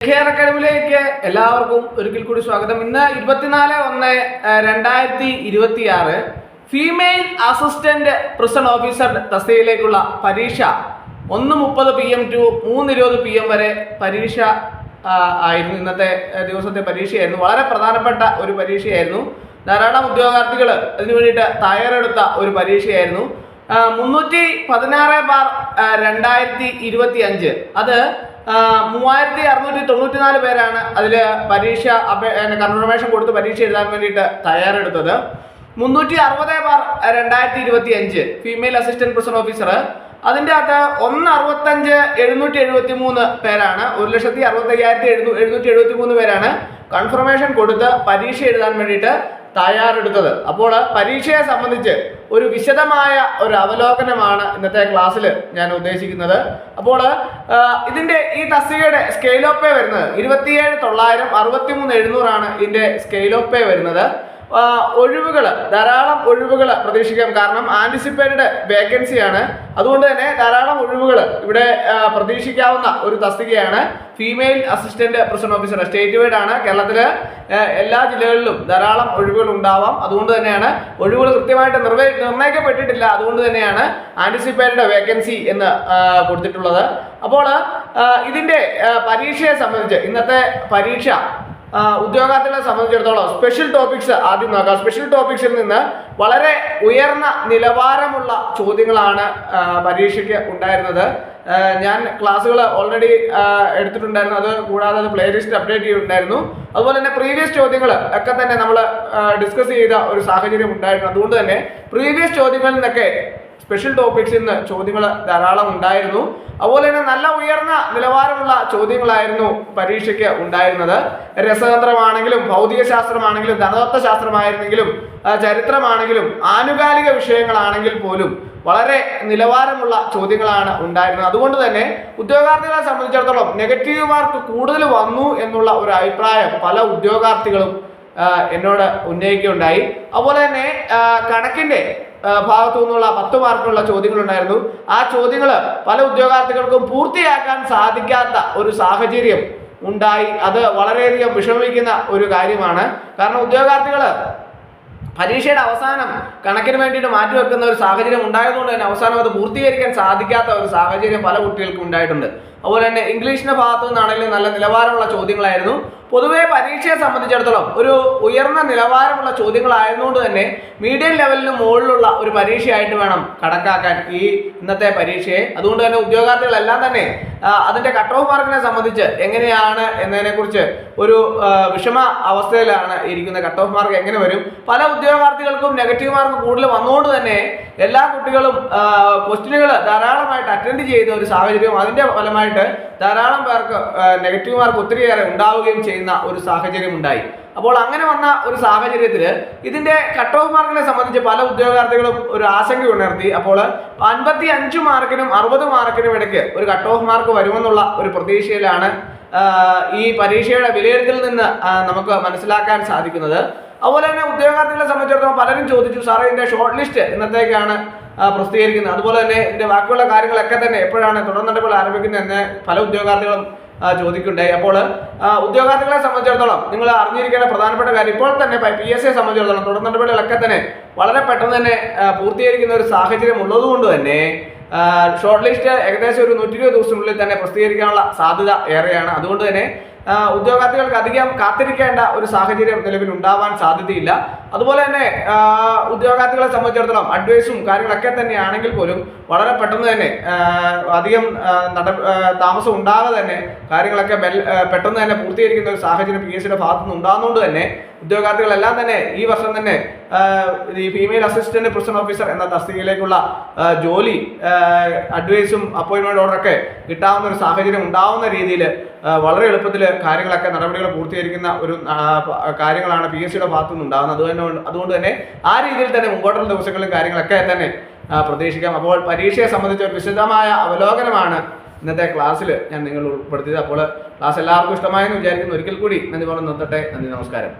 Care അക്കാഡമിയിലേക്ക് എല്ലാവർക്കും ഒരിക്കൽ കൂടി സ്വാഗതം. ഇന്ന് 24/1/2026 ഫീമെയിൽ അസിസ്റ്റന്റ് പ്രിസൺ ഓഫീസർ തസ്തികയിലേക്കുള്ള പരീക്ഷ 1:30 PM ടു 3:20 PM വരെ പരീക്ഷ ആയിരുന്നു. ഇന്നത്തെ ദിവസത്തെ പരീക്ഷയായിരുന്നു. വളരെ പ്രധാനപ്പെട്ട ഒരു പരീക്ഷയായിരുന്നു. ധാരാളം ഉദ്യോഗാർത്ഥികൾ അതിനു വേണ്ടിയിട്ട് തയ്യാറെടുത്ത ഒരു പരീക്ഷയായിരുന്നു. 316/2025 അത് 3694 പേരാണ് അതിൽ പരീക്ഷ കൺഫർമേഷൻ കൊടുത്ത് പരീക്ഷ എഴുതാൻ വേണ്ടിയിട്ട് തയ്യാറെടുത്തത്. 360/2025 ഫീമെയിൽ അസിസ്റ്റന്റ് പ്രിസൺ ഓഫീസർ അതിൻ്റെ അകത്ത് 165,773 പേരാണ്. 1,65,773 പേരാണ് കൺഫർമേഷൻ കൊടുത്ത് പരീക്ഷ എഴുതാൻ വേണ്ടിയിട്ട് തയ്യാറെടുത്തത്. അപ്പോൾ പരീക്ഷയെ സംബന്ധിച്ച് ഒരു വിശദമായ ഒരു അവലോകനമാണ് ഇന്നത്തെ ക്ലാസ്സിൽ ഞാൻ ഉദ്ദേശിക്കുന്നത്. അപ്പോൾ ഇതിൻ്റെ ഈ തസ്തികയുടെ സ്കെയിൽ ഓഫ് പേ വരുന്നത് 27,900 63,700 ഇതിൻ്റെ സ്കെയിൽ ഓഫ് പേ വരുന്നത്. ഒഴിവുകൾ, ധാരാളം ഒഴിവുകൾ പ്രതീക്ഷിക്കാം. കാരണം ആൻറ്റിസിപ്പേറ്റഡ് വേക്കൻസിയാണ്. അതുകൊണ്ട് തന്നെ ധാരാളം ഒഴിവുകൾ ഇവിടെ പ്രതീക്ഷിക്കാവുന്ന ഒരു തസ്തികയാണ് female assistant prison officer. State wide ആണ്. കേരളത്തിൽ എല്ലാ ജില്ലകളിലും ധാരാളം ഒഴിവുകൾ ഉണ്ടാവാം. അതുകൊണ്ട് തന്നെയാണ് ഒഴിവുകൾ കൃത്യമായിട്ട് നിർണ്ണയിക്കപ്പെട്ടിട്ടില്ല. അതുകൊണ്ട് തന്നെയാണ് ആൻറ്റിസിപ്പേറ്റഡ് വേക്കൻസി എന്ന് കൊടുത്തിട്ടുള്ളത്. അപ്പോൾ ഇതിൻ്റെ പരീക്ഷയെ സംബന്ധിച്ച് ഇന്നത്തെ പരീക്ഷ ഉദ്യോഗാർത്ഥികളെ സംബന്ധിച്ചിടത്തോളം സ്പെഷ്യൽ ടോപ്പിക്സ് ആദ്യം നോക്കാം. സ്പെഷ്യൽ ടോപ്പിക്സിൽ നിന്ന് വളരെ ഉയർന്ന നിലവാരമുള്ള ചോദ്യങ്ങളാണ് പരീക്ഷയ്ക്ക് ഉണ്ടായിരുന്നത്. ഞാൻ ക്ലാസ്സുകൾ ഓൾറെഡി എടുത്തിട്ടുണ്ടായിരുന്നു. അത് കൂടാതെ അത് പ്ലേലിസ്റ്റ് അപ്ഡേറ്റ് ചെയ്തിട്ടുണ്ടായിരുന്നു. അതുപോലെ തന്നെ പ്രീവിയസ് ചോദ്യങ്ങൾ ഒക്കെ തന്നെ നമ്മൾ ഡിസ്കസ് ചെയ്ത ഒരു സാഹചര്യം ഉണ്ടായിരുന്നു. അതുകൊണ്ട് തന്നെ പ്രീവിയസ് ചോദ്യങ്ങളിൽ നിന്നൊക്കെ സ്പെഷ്യൽ ടോപ്പിക്സിൽ നിന്ന് ചോദ്യങ്ങൾ ധാരാളം ഉണ്ടായിരുന്നു. അതുപോലെ തന്നെ നല്ല ഉയർന്ന നിലവാരമുള്ള ചോദ്യങ്ങളായിരുന്നു പരീക്ഷയ്ക്ക് ഉണ്ടായിരുന്നത്. രസതന്ത്രമാണെങ്കിലും ഭൗതിക ശാസ്ത്രമാണെങ്കിലും ധനതത്വ ശാസ്ത്രമായിരുന്നെങ്കിലും ചരിത്രമാണെങ്കിലും ആനുകാലിക വിഷയങ്ങളാണെങ്കിൽ പോലും വളരെ നിലവാരമുള്ള ചോദ്യങ്ങളാണ് ഉണ്ടായിരുന്നത്. അതുകൊണ്ട് തന്നെ ഉദ്യോഗാർത്ഥികളെ സംബന്ധിച്ചിടത്തോളം നെഗറ്റീവ് മാർക്ക് കൂടുതൽ വന്നു എന്നുള്ള ഒരു അഭിപ്രായം പല ഉദ്യോഗാർത്ഥികളും എന്നോട് ഉന്നയിക്കുകയുണ്ടായി. അതുപോലെ തന്നെ കണക്കിൻ്റെ ഭാഗത്തു നിന്നുള്ള 10 മാർക്കുള്ള ചോദ്യങ്ങളുണ്ടായിരുന്നു. ആ ചോദ്യങ്ങൾ പല ഉദ്യോഗാർത്ഥികൾക്കും പൂർത്തിയാക്കാൻ സാധിക്കാത്ത ഒരു സാഹചര്യം ഉണ്ടായി. അത് വളരെയധികം വിഷമിക്കുന്ന ഒരു കാര്യമാണ്. കാരണം ഉദ്യോഗാർത്ഥികൾ പരീക്ഷയുടെ അവസാനം കണക്കിന് വേണ്ടിയിട്ട് മാറ്റിവെക്കുന്ന ഒരു സാഹചര്യം ഉണ്ടായതുകൊണ്ട് തന്നെ അവസാനം അത് പൂർത്തീകരിക്കാൻ സാധിക്കാത്ത ഒരു സാഹചര്യം പല കുട്ടികൾക്കും ഉണ്ടായിട്ടുണ്ട്. അതുപോലെ തന്നെ ഇംഗ്ലീഷിന്റെ ഭാഗത്തു നിന്നാണെങ്കിലും നല്ല നിലവാരമുള്ള ചോദ്യങ്ങളായിരുന്നു. പൊതുവെ പരീക്ഷയെ സംബന്ധിച്ചിടത്തോളം ഒരു ഉയർന്ന നിലവാരമുള്ള ചോദ്യങ്ങളായതുകൊണ്ട് തന്നെ മീഡിയം ലെവലിന് മുകളിലുള്ള ഒരു പരീക്ഷയായിട്ട് വേണം കണക്കാക്കാൻ ഈ ഇന്നത്തെ പരീക്ഷയെ. അതുകൊണ്ട് തന്നെ ഉദ്യോഗാർത്ഥികളെല്ലാം തന്നെ അതിൻ്റെ കട്ട് ഓഫ് മാർക്കിനെ സംബന്ധിച്ച് എങ്ങനെയാണ് എന്നതിനെക്കുറിച്ച് ഒരു വിഷമ അവസ്ഥയിലാണ് ഇരിക്കുന്നത്. കട്ട് ഓഫ് മാർക്ക് എങ്ങനെ വരും? പല ഉദ്യോഗാർത്ഥികൾക്കും നെഗറ്റീവ് മാർക്ക് കൂടുതൽ വന്നുകൊണ്ട് തന്നെ എല്ലാ കുട്ടികളും ക്വസ്റ്റ്യനുകൾ ധാരാളമായിട്ട് അറ്റൻഡ് ചെയ്ത ഒരു സാഹചര്യം, അതിൻ്റെ ഫലമായിട്ട് ധാരാളം പേർക്ക് നെഗറ്റീവ് മാർക്ക് ഒത്തിരിയേറെ ഉണ്ടാവുകയും ചെയ്യുന്ന ഒരു സാഹചര്യം ഉണ്ടായി. അപ്പോൾ അങ്ങനെ വന്ന ഒരു സാഹചര്യത്തിൽ ഇതിൻ്റെ കട്ട് ഓഫ് മാർക്കിനെ സംബന്ധിച്ച് പല ഉദ്യോഗാർത്ഥികളും ഒരു ആശങ്ക ഉണർത്തി. അപ്പോൾ 55 മാർക്കിനും 60 മാർക്കിനും ഇടയ്ക്ക് ഒരു കട്ട് ഓഫ് മാർക്ക് വരുമെന്നുള്ള ഒരു പ്രതീക്ഷയിലാണ് ഈ പരീക്ഷയുടെ വിലയിരുത്തലിൽ നിന്ന് നമുക്ക് മനസ്സിലാക്കാൻ സാധിക്കുന്നത്. അതുപോലെ തന്നെ ഉദ്യോഗാർത്ഥികളെ സംബന്ധിച്ചിടത്തോളം പലരും ചോദിച്ചു, സാറേ ഇതിൻ്റെ ഷോർട്ട് ലിസ്റ്റ് ഇന്നത്തേക്കാണ് പ്രസിദ്ധീകരിക്കുന്നത്, അതുപോലെ തന്നെ ഇതിൻ്റെ ബാക്കിയുള്ള കാര്യങ്ങളൊക്കെ തന്നെ എപ്പോഴാണ് തുടർ നടപടികൾ ആരംഭിക്കുന്നതെന്ന് പല ഉദ്യോഗാർത്ഥികളും ചോദിക്കുന്നുണ്ടായി. അപ്പോൾ ഉദ്യോഗാർത്ഥികളെ സംബന്ധിച്ചിടത്തോളം നിങ്ങൾ അറിഞ്ഞിരിക്കേണ്ട പ്രധാനപ്പെട്ട കാര്യം, ഇപ്പോൾ തന്നെ PSCയെ സംബന്ധിച്ചിടത്തോളം തുടർ നടപടികളൊക്കെ തന്നെ വളരെ പെട്ടെന്ന് തന്നെ പൂർത്തീകരിക്കുന്ന ഒരു സാഹചര്യം ഉള്ളതുകൊണ്ട് തന്നെ ഷോർട്ട് ലിസ്റ്റ് ഏകദേശം ഒരു 120 ദിവസത്തിനുള്ളിൽ തന്നെ പ്രസിദ്ധീകരിക്കാനുള്ള സാധ്യത ഏറെയാണ്. അതുകൊണ്ട് തന്നെ ഉദ്യോഗാർത്ഥികൾക്ക് അധികം കാത്തിരിക്കേണ്ട ഒരു സാഹചര്യം നിലവിൽ ഉണ്ടാവാൻ സാധ്യതയില്ല. അതുപോലെ തന്നെ ഉദ്യോഗാർത്ഥികളെ സംബന്ധിച്ചിടത്തോളം അഡ്വൈസും കാര്യങ്ങളൊക്കെ തന്നെയാണെങ്കിൽ പോലും വളരെ പെട്ടെന്ന് തന്നെ അധികം താമസം ഉണ്ടാകാതെ തന്നെ കാര്യങ്ങളൊക്കെ പെട്ടെന്ന് തന്നെ പൂർത്തീകരിക്കുന്ന ഒരു സാഹചര്യം PSCയുടെ ഭാഗത്തുനിന്ന് ഉണ്ടാകുന്നതുകൊണ്ട് തന്നെ ഉദ്യോഗാർത്ഥികളെല്ലാം തന്നെ ഈ വർഷം തന്നെ ഈ ഫീമെയിൽ അസിസ്റ്റന്റ് പ്രിസൺ ഓഫീസർ എന്ന തസ്തികയിലേക്കുള്ള ജോലി അഡ്വൈസും അപ്പോയിൻമെന്റ് ഓർഡറൊക്കെ കിട്ടാവുന്ന ഒരു സാഹചര്യം ഉണ്ടാവുന്ന രീതിയിൽ വളരെ എളുപ്പത്തിൽ കാര്യങ്ങളൊക്കെ നടപടികൾ പൂർത്തീകരിക്കുന്ന ഒരു കാര്യങ്ങളാണ് PSCയുടെ ഭാഗത്തുനിന്ന് ഉണ്ടാകുന്നത്. അതുകൊണ്ട് തന്നെ ആ രീതിയിൽ തന്നെ മുമ്പോട്ടുള്ള ദിവസങ്ങളിലും കാര്യങ്ങളൊക്കെ തന്നെ പ്രതീക്ഷിക്കാം. അപ്പോൾ പരീക്ഷയെ സംബന്ധിച്ച ഒരു വിശദമായ അവലോകനമാണ് ഇന്നത്തെ ക്ലാസ്സിൽ ഞാൻ നിങ്ങൾ ഉൾപ്പെടുത്തിയത്. അപ്പോൾ ക്ലാസ് എല്ലാവർക്കും ഇഷ്ടമായെന്ന് വിചാരിക്കുന്നു. ഒരിക്കൽ കൂടി നന്ദി പറഞ്ഞു നിർത്തട്ടെ. നന്ദി, നമസ്കാരം.